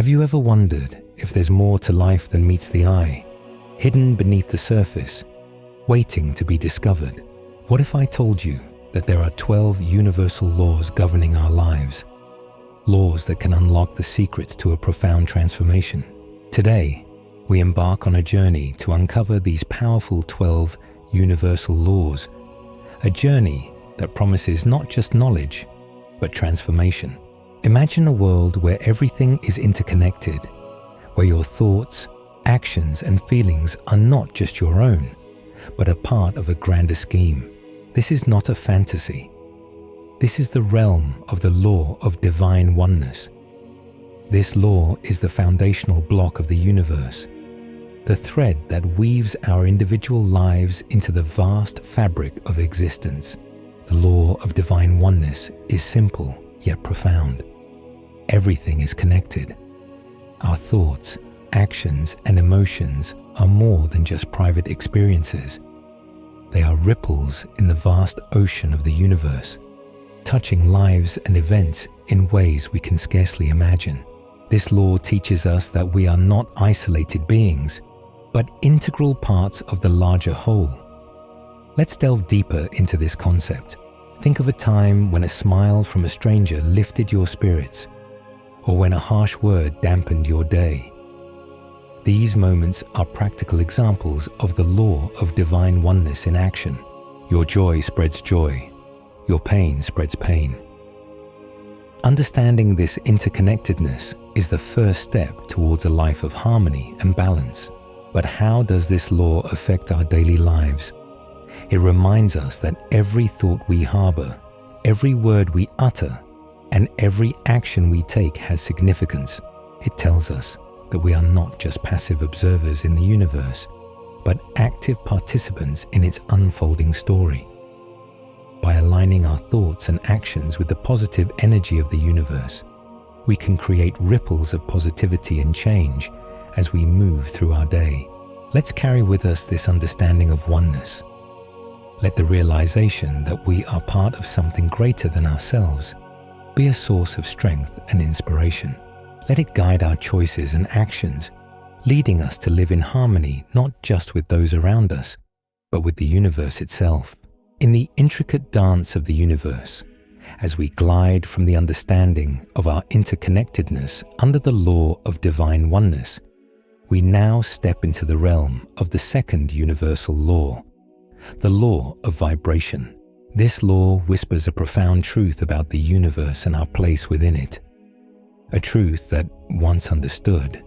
Have you ever wondered if there's more to life than meets the eye, hidden beneath the surface, waiting to be discovered? What if I told you that there are 12 universal laws governing our lives? Laws that can unlock the secrets to a profound transformation. Today, we embark on a journey to uncover these powerful 12 universal laws. A journey that promises not just knowledge, but transformation. Imagine a world where everything is interconnected, where your thoughts, actions, and feelings are not just your own, but a part of a grander scheme. This is not a fantasy. This is the realm of the law of divine oneness. This law is the foundational block of the universe, the thread that weaves our individual lives into the vast fabric of existence. The law of divine oneness is simple yet profound. Everything is connected. Our thoughts, actions, and emotions are more than just private experiences. They are ripples in the vast ocean of the universe, touching lives and events in ways we can scarcely imagine. This law teaches us that we are not isolated beings, but integral parts of the larger whole. Let's delve deeper into this concept. Think of a time when a smile from a stranger lifted your spirits, or when a harsh word dampened your day. These moments are practical examples of the law of divine oneness in action. Your joy spreads joy. Your pain spreads pain. Understanding this interconnectedness is the first step towards a life of harmony and balance. But how does this law affect our daily lives? It reminds us that every thought we harbor, every word we utter, and every action we take has significance. It tells us that we are not just passive observers in the universe, but active participants in its unfolding story. By aligning our thoughts and actions with the positive energy of the universe, we can create ripples of positivity and change as we move through our day. Let's carry with us this understanding of oneness. Let the realization that we are part of something greater than ourselves be a source of strength and inspiration. Let it guide our choices and actions, leading us to live in harmony not just with those around us, but with the universe itself. In the intricate dance of the universe, as we glide from the understanding of our interconnectedness under the law of divine oneness, we now step into the realm of the second universal law, the law of vibration. This law whispers a profound truth about the universe and our place within it. A truth that, once understood,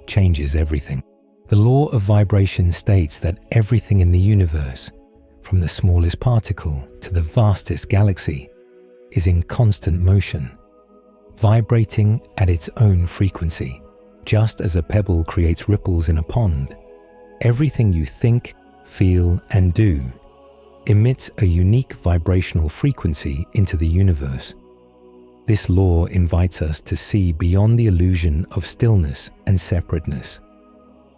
changes everything. The law of vibration states that everything in the universe, from the smallest particle to the vastest galaxy, is in constant motion, vibrating at its own frequency. Just as a pebble creates ripples in a pond, everything you think, feel, and do emits a unique vibrational frequency into the universe. This law invites us to see beyond the illusion of stillness and separateness,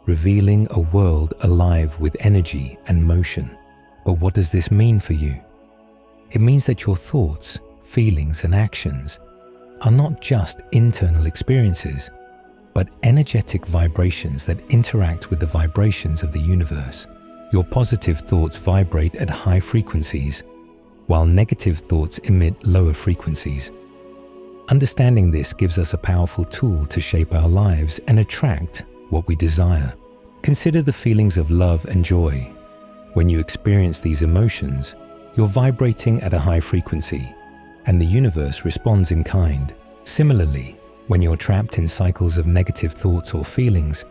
revealing a world alive with energy and motion. But what does this mean for you? It means that your thoughts, feelings, and actions are not just internal experiences, but energetic vibrations that interact with the vibrations of the universe. Your positive thoughts vibrate at high frequencies, while negative thoughts emit lower frequencies. Understanding this gives us a powerful tool to shape our lives and attract what we desire. Consider the feelings of love and joy. When you experience these emotions, you're vibrating at a high frequency, and the universe responds in kind. Similarly, when you're trapped in cycles of negative thoughts or feelings,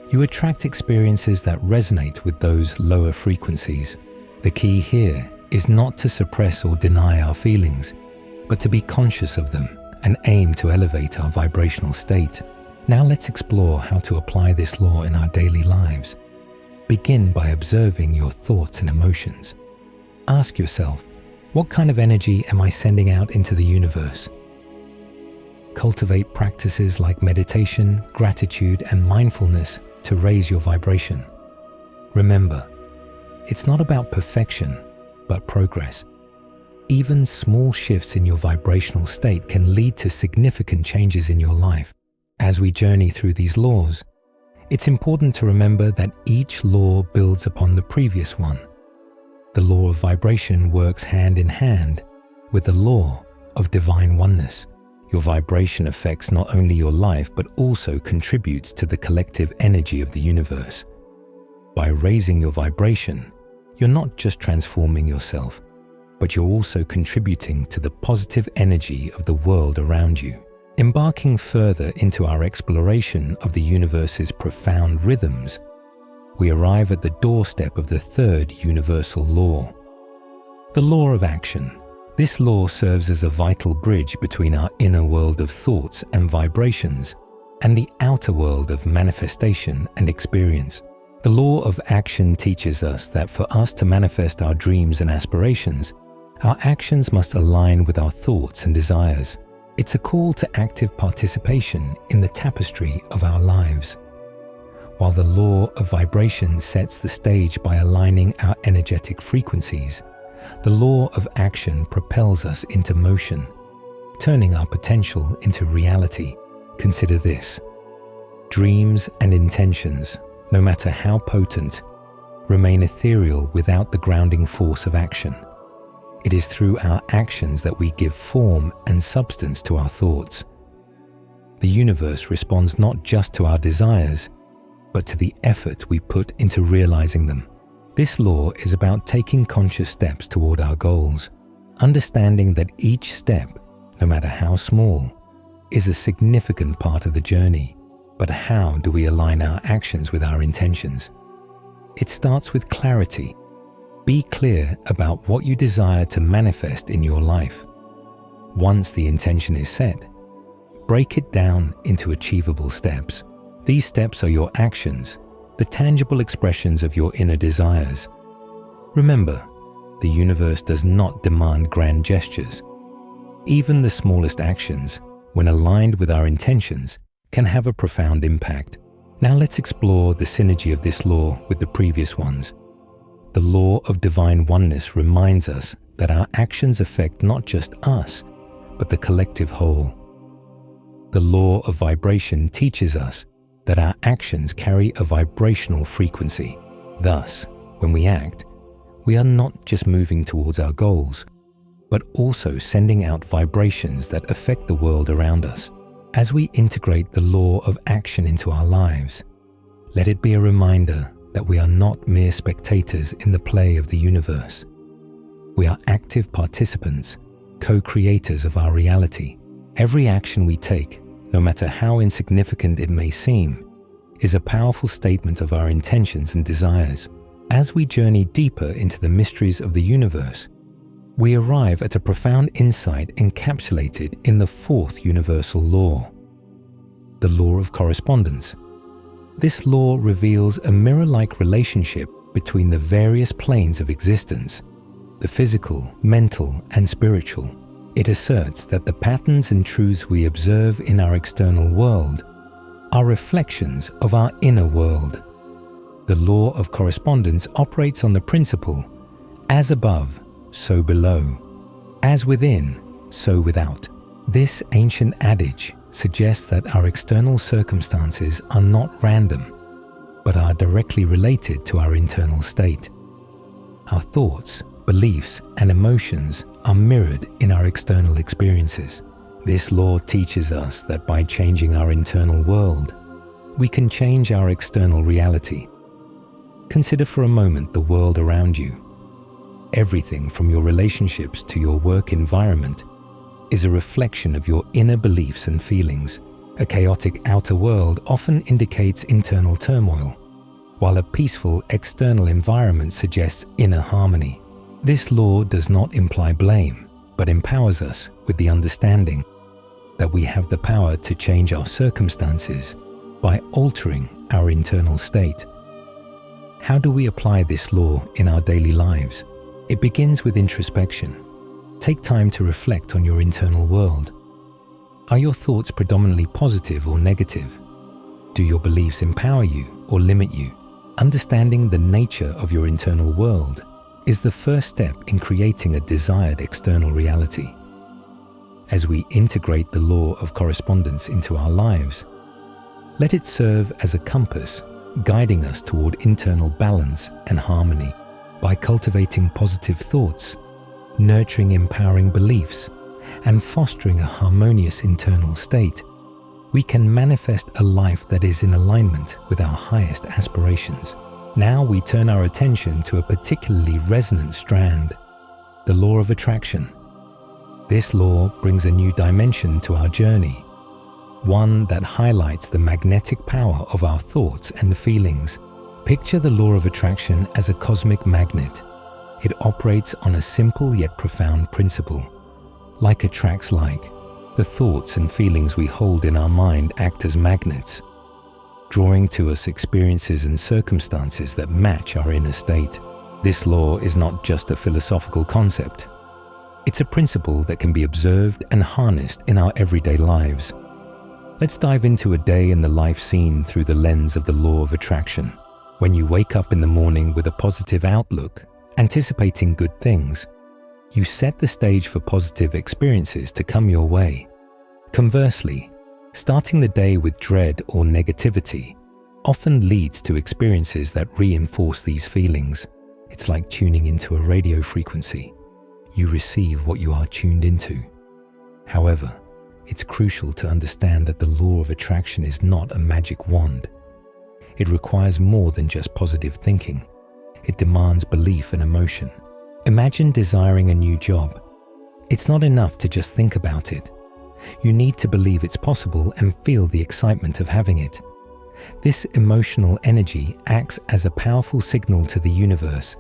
you attract experiences that resonate with those lower frequencies. The key here is not to suppress or deny our feelings, but to be conscious of them and aim to elevate our vibrational state. Now let's explore how to apply this law in our daily lives. Begin by observing your thoughts and emotions. Ask yourself, what kind of energy am I sending out into the universe? Cultivate practices like meditation, gratitude, and mindfulness to raise your vibration. Remember, it's not about perfection, but progress. Even small shifts in your vibrational state can lead to significant changes in your life. As we journey through these laws, it's important to remember that each law builds upon the previous one. The law of vibration works hand in hand with the law of divine oneness. Your vibration affects not only your life, but also contributes to the collective energy of the universe. By raising your vibration, you're not just transforming yourself, but you're also contributing to the positive energy of the world around you. Embarking further into our exploration of the universe's profound rhythms, we arrive at the doorstep of the third universal law, the law of action. This law serves as a vital bridge between our inner world of thoughts and vibrations and the outer world of manifestation and experience. The law of action teaches us that for us to manifest our dreams and aspirations, our actions must align with our thoughts and desires. It's a call to active participation in the tapestry of our lives. While the law of vibration sets the stage by aligning our energetic frequencies, the law of action propels us into motion, turning our potential into reality. Consider this: dreams and intentions, no matter how potent, remain ethereal without the grounding force of action. It is through our actions that we give form and substance to our thoughts. The universe responds not just to our desires, but to the effort we put into realizing them. This law is about taking conscious steps toward our goals, understanding that each step, no matter how small, is a significant part of the journey. But how do we align our actions with our intentions? It starts with clarity. Be clear about what you desire to manifest in your life. Once the intention is set, break it down into achievable steps. These steps are your actions, the tangible expressions of your inner desires. Remember, the universe does not demand grand gestures. Even the smallest actions, when aligned with our intentions, can have a profound impact. Now let's explore the synergy of this law with the previous ones. The law of divine oneness reminds us that our actions affect not just us, but the collective whole. The law of vibration teaches us that our actions carry a vibrational frequency. Thus, when we act, we are not just moving towards our goals, but also sending out vibrations that affect the world around us. As we integrate the law of action into our lives, let it be a reminder that we are not mere spectators in the play of the universe. We are active participants, co-creators of our reality. Every action we take, no matter how insignificant it may seem, is a powerful statement of our intentions and desires. As we journey deeper into the mysteries of the universe, we arrive at a profound insight encapsulated in the fourth universal law, the law of correspondence. This law reveals a mirror-like relationship between the various planes of existence, the physical, mental, and spiritual. It asserts that the patterns and truths we observe in our external world are reflections of our inner world. The law of correspondence operates on the principle, as above, so below, as within, so without. This ancient adage suggests that our external circumstances are not random, but are directly related to our internal state. Our thoughts, beliefs, and emotions are mirrored in our external experiences. This law teaches us that by changing our internal world, we can change our external reality. Consider for a moment the world around you. Everything from your relationships to your work environment is a reflection of your inner beliefs and feelings. A chaotic outer world often indicates internal turmoil, while a peaceful external environment suggests inner harmony. This law does not imply blame, but empowers us with the understanding that we have the power to change our circumstances by altering our internal state. How do we apply this law in our daily lives? It begins with introspection. Take time to reflect on your internal world. Are your thoughts predominantly positive or negative? Do your beliefs empower you or limit you? Understanding the nature of your internal world is the first step in creating a desired external reality. As we integrate the law of correspondence into our lives, Let it serve as a compass, guiding us toward internal balance and harmony. By cultivating positive thoughts, nurturing empowering beliefs, and fostering a harmonious internal state, we can manifest a life that is in alignment with our highest aspirations. Now we turn our attention to a particularly resonant strand, the law of attraction. This law brings a new dimension to our journey, one that highlights the magnetic power of our thoughts and feelings. Picture the law of attraction as a cosmic magnet. It operates on a simple yet profound principle. Like attracts like, the thoughts and feelings we hold in our mind act as magnets, drawing to us experiences and circumstances that match our inner state. This law is not just a philosophical concept. It's a principle that can be observed and harnessed in our everyday lives. Let's dive into a day in the life seen through the lens of the law of attraction. When you wake up in the morning with a positive outlook, anticipating good things, you set the stage for positive experiences to come your way. Conversely, starting the day with dread or negativity often leads to experiences that reinforce these feelings. It's like tuning into a radio frequency. You receive what you are tuned into. However, it's crucial to understand that the law of attraction is not a magic wand. It requires more than just positive thinking. It demands belief and emotion. Imagine desiring a new job. It's not enough to just think about it. You need to believe it's possible and feel the excitement of having it. This emotional energy acts as a powerful signal to the universe,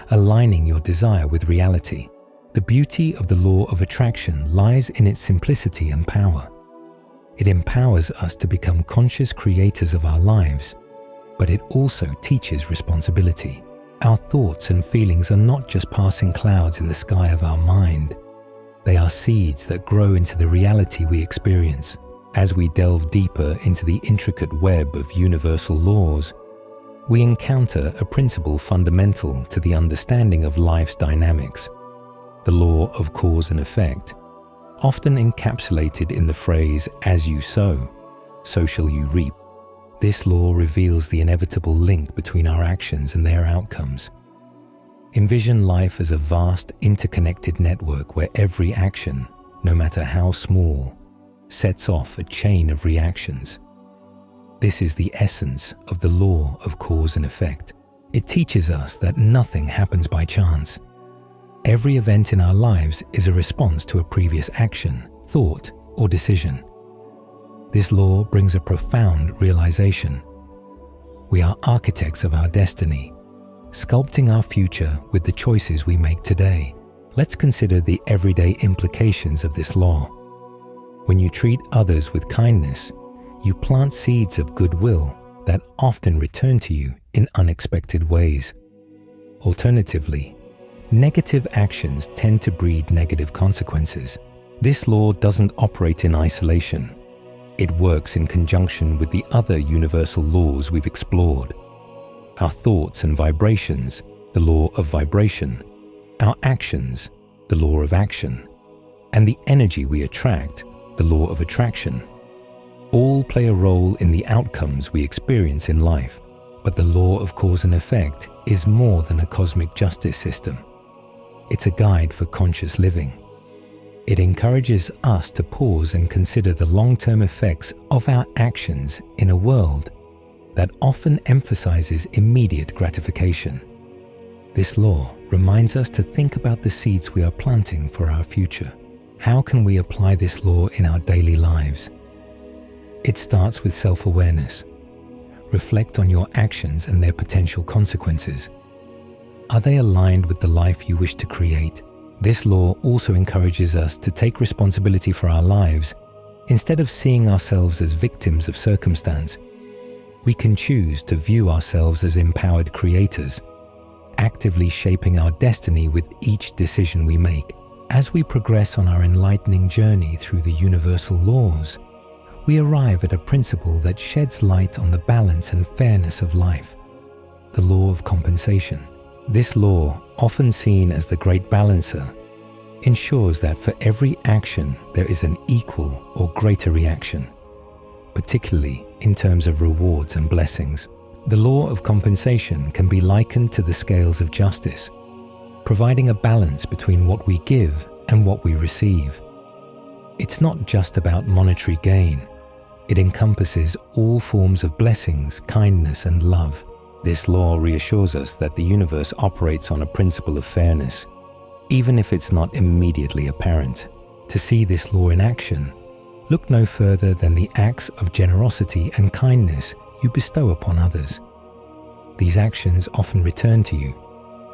aligning your desire with reality. The beauty of the law of attraction lies in its simplicity and power. It empowers us to become conscious creators of our lives, but it also teaches responsibility. Our thoughts and feelings are not just passing clouds in the sky of our mind. They are seeds that grow into the reality we experience. As we delve deeper into the intricate web of universal laws, we encounter a principle fundamental to the understanding of life's dynamics, the law of cause and effect, often encapsulated in the phrase, "as you sow, so shall you reap." This law reveals the inevitable link between our actions and their outcomes. Envision life as a vast, interconnected network where every action, no matter how small, sets off a chain of reactions. This is the essence of the law of cause and effect. It teaches us that nothing happens by chance. Every event in our lives is a response to a previous action, thought, or decision. This law brings a profound realization. We are architects of our destiny, sculpting our future with the choices we make today. Let's consider the everyday implications of this law. When you treat others with kindness, you plant seeds of goodwill that often return to you in unexpected ways. Alternatively, negative actions tend to breed negative consequences. This law doesn't operate in isolation. It works in conjunction with the other universal laws we've explored. Our thoughts and vibrations, the law of vibration, our actions, the law of action, and the energy we attract, the law of attraction, all play a role in the outcomes we experience in life. But the law of cause and effect is more than a cosmic justice system. It's a guide for conscious living. It encourages us to pause and consider the long-term effects of our actions in a world that often emphasizes immediate gratification. This law reminds us to think about the seeds we are planting for our future. How can we apply this law in our daily lives? It starts with self-awareness. Reflect on your actions and their potential consequences. Are they aligned with the life you wish to create? This law also encourages us to take responsibility for our lives. Instead of seeing ourselves as victims of circumstance, we can choose to view ourselves as empowered creators, actively shaping our destiny with each decision we make. As we progress on our enlightening journey through the universal laws, we arrive at a principle that sheds light on the balance and fairness of life, the law of compensation. This law, often seen as the great balancer, ensures that for every action there is an equal or greater reaction. particularly in terms of rewards and blessings. The law of compensation can be likened to the scales of justice, providing a balance between what we give and what we receive. It's not just about monetary gain. It encompasses all forms of blessings, kindness, and love. This law reassures us that the universe operates on a principle of fairness, even if it's not immediately apparent. To see this law in action, look no further than the acts of generosity and kindness you bestow upon others. These actions often return to you,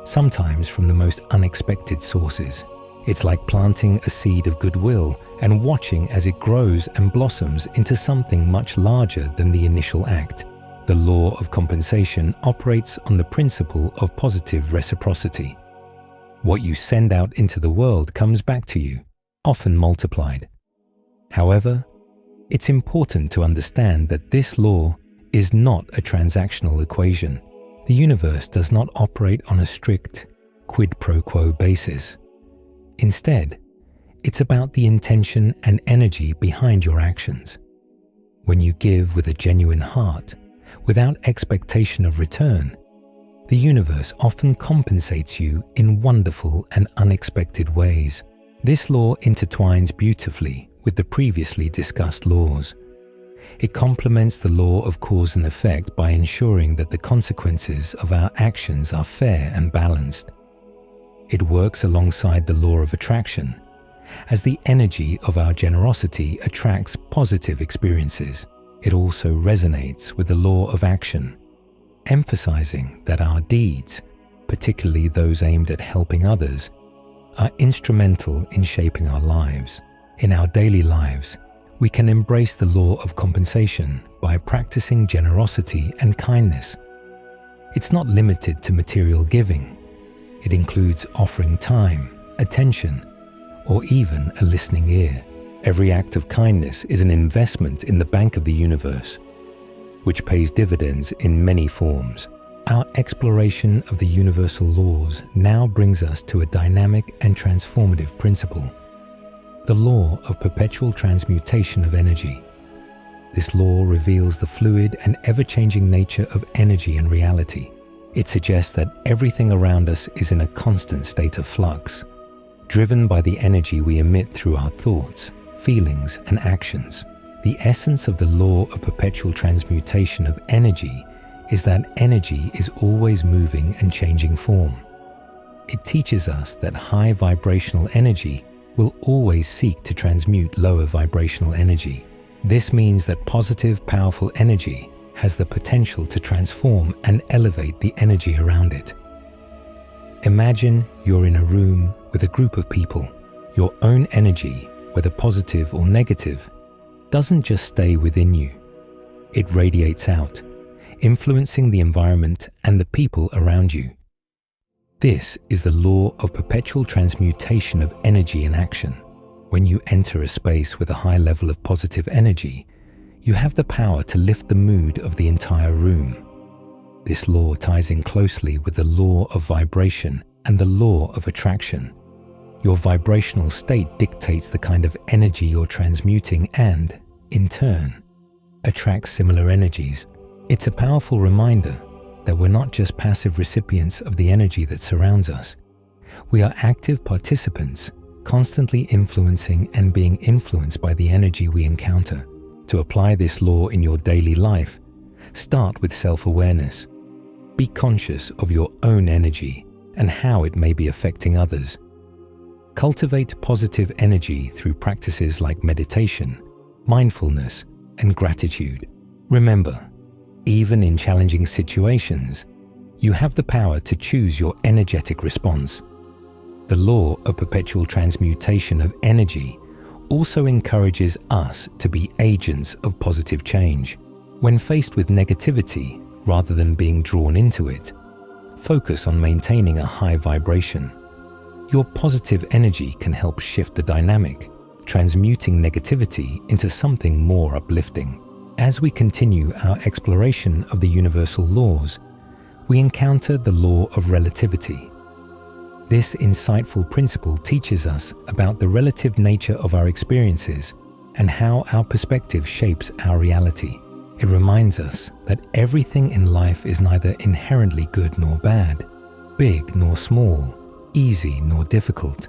sometimes from the most unexpected sources. It's like planting a seed of goodwill and watching as it grows and blossoms into something much larger than the initial act. The law of compensation operates on the principle of positive reciprocity. What you send out into the world comes back to you, often multiplied. However, it's important to understand that this law is not a transactional equation. The universe does not operate on a strict quid pro quo basis. Instead, it's about the intention and energy behind your actions. When you give with a genuine heart, without expectation of return, the universe often compensates you in wonderful and unexpected ways. This law intertwines beautifully with the previously discussed laws. It complements the law of cause and effect by ensuring that the consequences of our actions are fair and balanced. It works alongside the law of attraction, as the energy of our generosity attracts positive experiences. It also resonates with the law of action, emphasizing that our deeds, particularly those aimed at helping others, are instrumental in shaping our lives. In our daily lives, we can embrace the law of compensation by practicing generosity and kindness. It's not limited to material giving. It includes offering time, attention, or even a listening ear. Every act of kindness is an investment in the bank of the universe, which pays dividends in many forms. Our exploration of the universal laws now brings us to a dynamic and transformative principle: the law of perpetual transmutation of energy. This law reveals the fluid and ever-changing nature of energy and reality. It suggests that everything around us is in a constant state of flux, driven by the energy we emit through our thoughts, feelings, and actions. The essence of the law of perpetual transmutation of energy is that energy is always moving and changing form. It teaches us that high vibrational energy will always seek to transmute lower vibrational energy. This means that positive, powerful energy has the potential to transform and elevate the energy around it. Imagine you're in a room with a group of people. Your own energy, whether positive or negative, doesn't just stay within you. It radiates out, influencing the environment and the people around you. This is the law of perpetual transmutation of energy in action. When you enter a space with a high level of positive energy, you have the power to lift the mood of the entire room. This law ties in closely with the law of vibration and the law of attraction. Your vibrational state dictates the kind of energy you're transmuting and, in turn, attracts similar energies. It's a powerful reminder that we're not just passive recipients of the energy that surrounds us. We are active participants, constantly influencing and being influenced by the energy we encounter. To apply this law in your daily life, start with self-awareness. Be conscious of your own energy and how it may be affecting others. Cultivate positive energy through practices like meditation, mindfulness, and gratitude. Remember, even in challenging situations, you have the power to choose your energetic response. The law of perpetual transmutation of energy also encourages us to be agents of positive change. When faced with negativity, rather than being drawn into it, focus on maintaining a high vibration. Your positive energy can help shift the dynamic, transmuting negativity into something more uplifting. As we continue our exploration of the universal laws, we encounter the law of relativity. This insightful principle teaches us about the relative nature of our experiences and how our perspective shapes our reality. It reminds us that everything in life is neither inherently good nor bad, big nor small, easy nor difficult.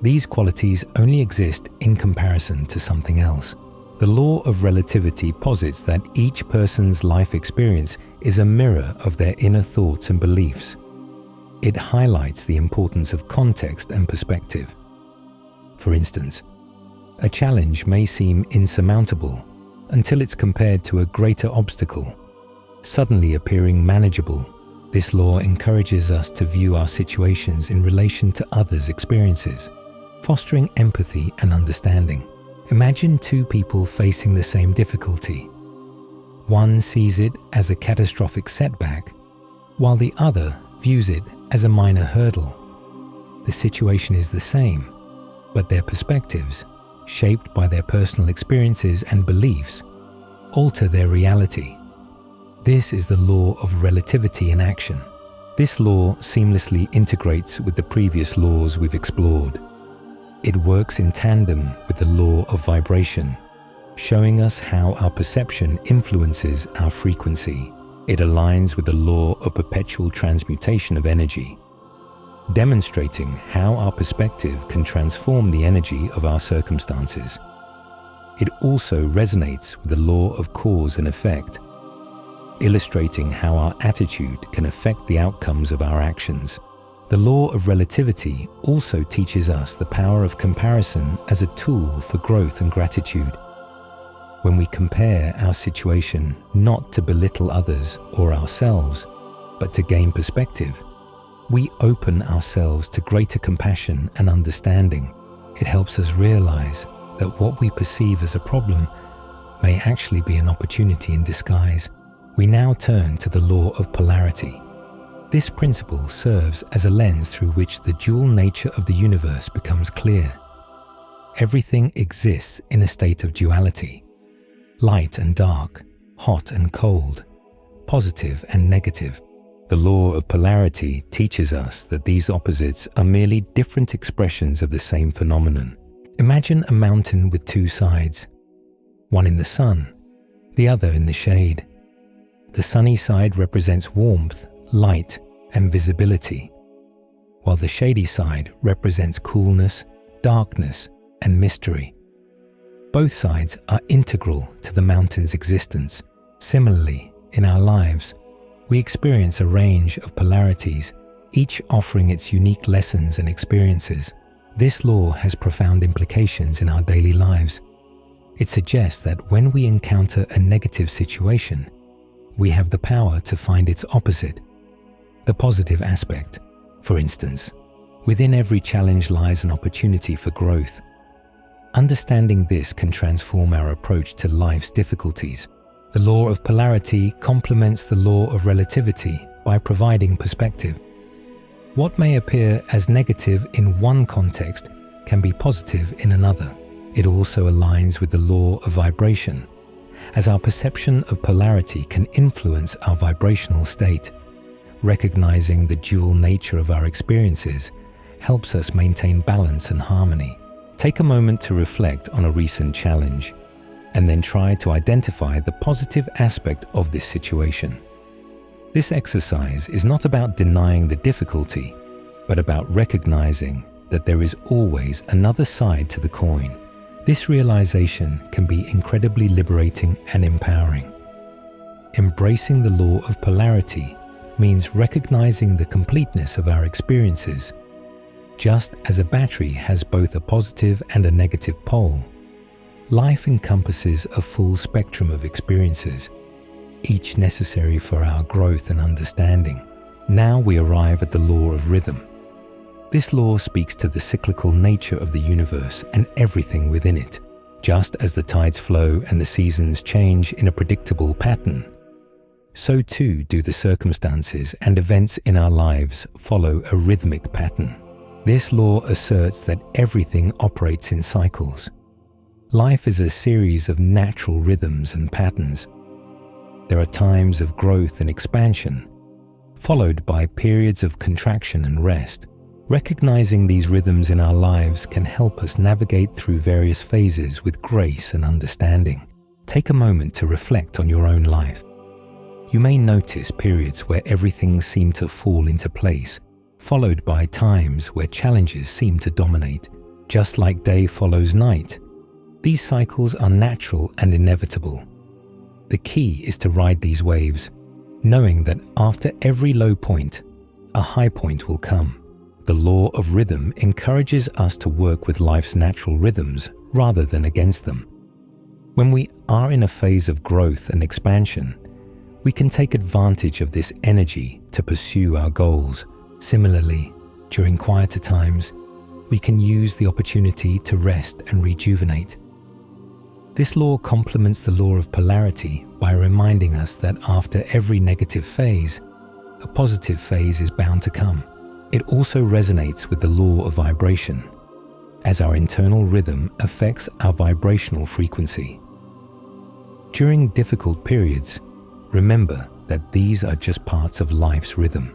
These qualities only exist in comparison to something else. The law of relativity posits that each person's life experience is a mirror of their inner thoughts and beliefs. It highlights the importance of context and perspective. For instance, a challenge may seem insurmountable until it's compared to a greater obstacle, suddenly appearing manageable. This law encourages us to view our situations in relation to others' experiences, fostering empathy and understanding. Imagine two people facing the same difficulty. One sees it as a catastrophic setback, while the other views it as a minor hurdle. The situation is the same, but their perspectives, shaped by their personal experiences and beliefs, alter their reality. This is the law of relativity in action. This law seamlessly integrates with the previous laws we've explored. It works in tandem with the law of vibration, showing us how our perception influences our frequency. It aligns with the law of perpetual transmutation of energy, demonstrating how our perspective can transform the energy of our circumstances. It also resonates with the law of cause and effect, illustrating how our attitude can affect the outcomes of our actions. The law of relativity also teaches us the power of comparison as a tool for growth and gratitude. When we compare our situation not to belittle others or ourselves, but to gain perspective, we open ourselves to greater compassion and understanding. It helps us realize that what we perceive as a problem may actually be an opportunity in disguise. We now turn to the law of polarity. This principle serves as a lens through which the dual nature of the universe becomes clear. Everything exists in a state of duality: light and dark, hot and cold, positive and negative. The law of polarity teaches us that these opposites are merely different expressions of the same phenomenon. Imagine a mountain with two sides, one in the sun, the other in the shade. The sunny side represents warmth, light, and visibility, while the shady side represents coolness, darkness, and mystery. Both sides are integral to the mountain's existence. Similarly, in our lives, we experience a range of polarities, each offering its unique lessons and experiences. This law has profound implications in our daily lives. It suggests that when we encounter a negative situation, we have the power to find its opposite, the positive aspect. For instance, within every challenge lies an opportunity for growth. Understanding this can transform our approach to life's difficulties. The law of polarity complements the law of relativity by providing perspective. What may appear as negative in one context can be positive in another. It also aligns with the law of vibration, as our perception of polarity can influence our vibrational state. Recognizing the dual nature of our experiences helps us maintain balance and harmony. Take a moment to reflect on a recent challenge, and then try to identify the positive aspect of this situation. This exercise is not about denying the difficulty, but about recognizing that there is always another side to the coin. This realization can be incredibly liberating and empowering. Embracing the law of polarity means recognizing the completeness of our experiences. Just as a battery has both a positive and a negative pole, life encompasses a full spectrum of experiences, each necessary for our growth and understanding. Now we arrive at the law of rhythm. This law speaks to the cyclical nature of the universe and everything within it. Just as the tides flow and the seasons change in a predictable pattern, so too do the circumstances and events in our lives follow a rhythmic pattern. This law asserts that everything operates in cycles. Life is a series of natural rhythms and patterns. There are times of growth and expansion, followed by periods of contraction and rest. Recognizing these rhythms in our lives can help us navigate through various phases with grace and understanding. Take a moment to reflect on your own life. You may notice periods where everything seemed to fall into place, followed by times where challenges seem to dominate. Just like day follows night, these cycles are natural and inevitable. The key is to ride these waves, knowing that after every low point, a high point will come. The law of rhythm encourages us to work with life's natural rhythms rather than against them. When we are in a phase of growth and expansion, we can take advantage of this energy to pursue our goals. Similarly, during quieter times, we can use the opportunity to rest and rejuvenate. This law complements the law of polarity by reminding us that after every negative phase, a positive phase is bound to come. It also resonates with the law of vibration, as our internal rhythm affects our vibrational frequency. During difficult periods, remember that these are just parts of life's rhythm.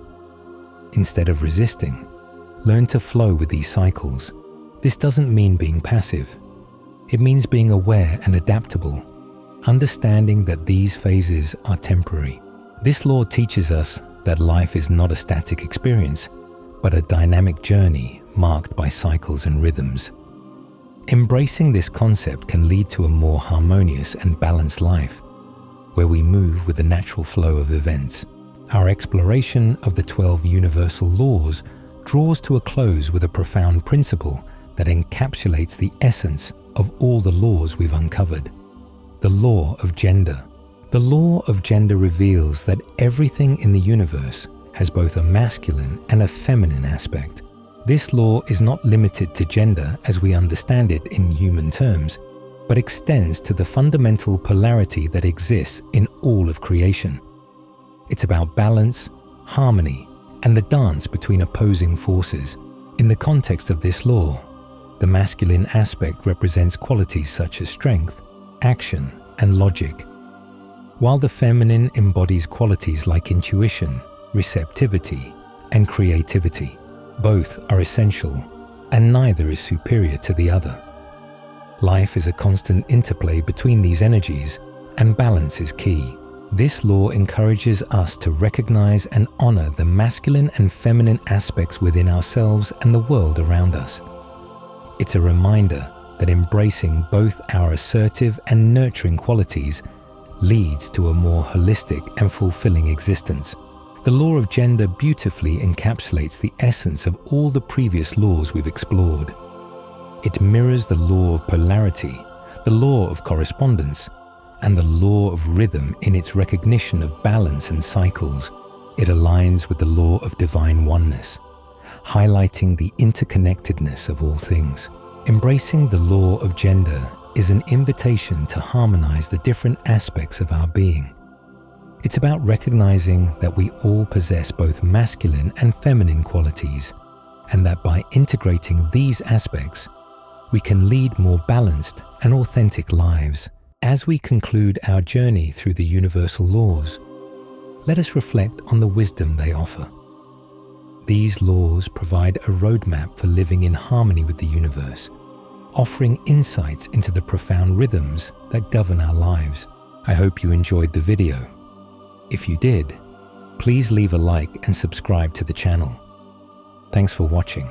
Instead of resisting, learn to flow with these cycles. This doesn't mean being passive. It means being aware and adaptable, understanding that these phases are temporary. This law teaches us that life is not a static experience, but a dynamic journey marked by cycles and rhythms. Embracing this concept can lead to a more harmonious and balanced life, where we move with the natural flow of events. Our exploration of the 12 universal laws draws to a close with a profound principle that encapsulates the essence of all the laws we've uncovered: the law of gender. The law of gender reveals that everything in the universe has both a masculine and a feminine aspect. This law is not limited to gender as we understand it in human terms, but extends to the fundamental polarity that exists in all of creation. It's about balance, harmony, and the dance between opposing forces. In the context of this law, the masculine aspect represents qualities such as strength, action, and logic, while the feminine embodies qualities like intuition, receptivity, and creativity. Both are essential, and neither is superior to the other. Life is a constant interplay between these energies, and balance is key. This law encourages us to recognize and honor the masculine and feminine aspects within ourselves and the world around us. It's a reminder that embracing both our assertive and nurturing qualities leads to a more holistic and fulfilling existence. The law of gender beautifully encapsulates the essence of all the previous laws we've explored. It mirrors the law of polarity, the law of correspondence, and the law of rhythm in its recognition of balance and cycles. It aligns with the law of divine oneness, highlighting the interconnectedness of all things. Embracing the law of gender is an invitation to harmonize the different aspects of our being. It's about recognizing that we all possess both masculine and feminine qualities, and that by integrating these aspects, we can lead more balanced and authentic lives. As we conclude our journey through the universal laws, let us reflect on the wisdom they offer. These laws provide a roadmap for living in harmony with the universe, offering insights into the profound rhythms that govern our lives. I hope you enjoyed the video. If you did, please leave a like and subscribe to the channel. Thanks for watching.